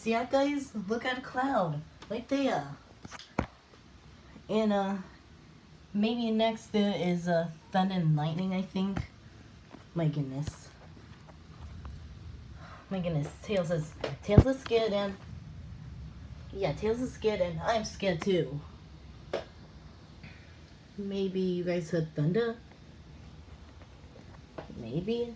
See that, guys? Look at a cloud right there. And maybe next there is thunder and lightning, I think. My goodness. My goodness. Tails is scared, and yeah, Tails is scared, and I'm scared too. Maybe you guys heard thunder? Maybe.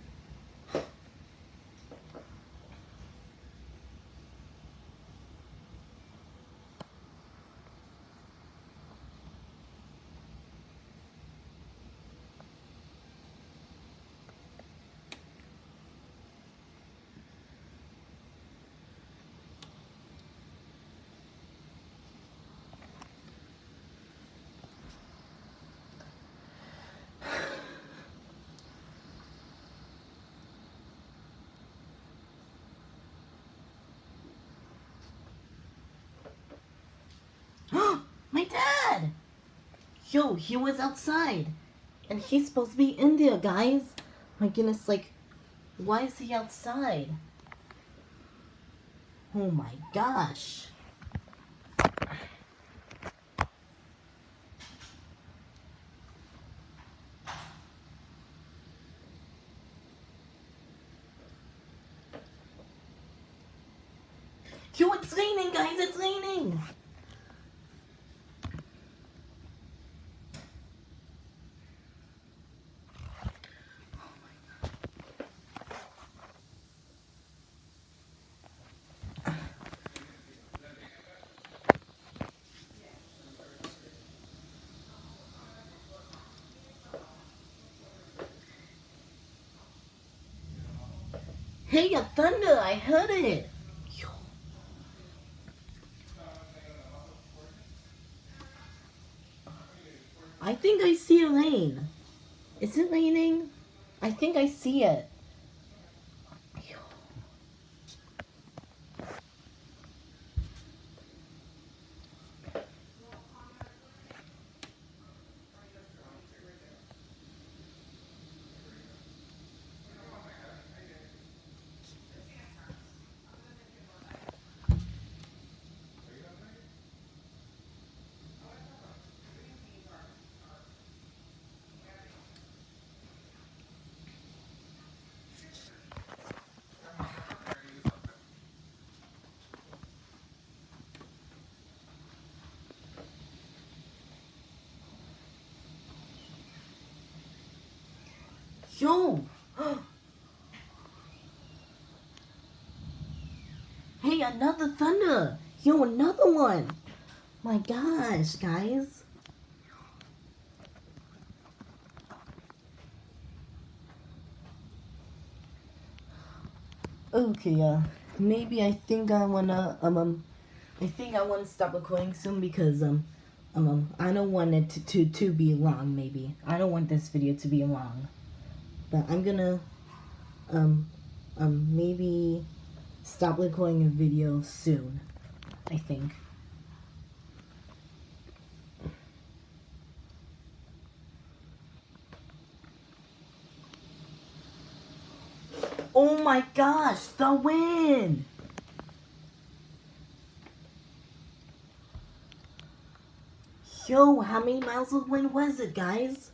My dad! Yo, he was outside. And he's supposed to be in there, guys. My goodness, like, why is he outside? Oh my gosh. Yo, it's raining, guys, it's raining. Hey, a thunder, I heard it. Yo. I think I see a rain. Is it raining? I think I see it. Yo. Yo. Hey, another thunder. Yo, another one. My gosh, guys. Okay, maybe I think I wanna stop recording soon because I don't want it to be long. Maybe I don't want this video to be long, but I'm gonna maybe stop recording a video soon. I think. Oh my gosh, the wind! Yo, how many miles of wind was it, guys?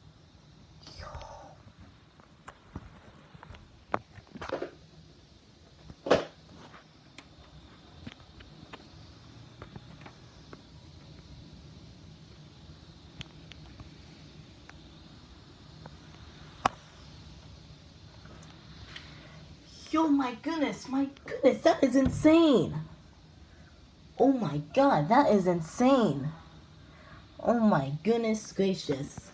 Yo, my goodness, that is insane. Oh my god, that is insane. Oh my goodness gracious.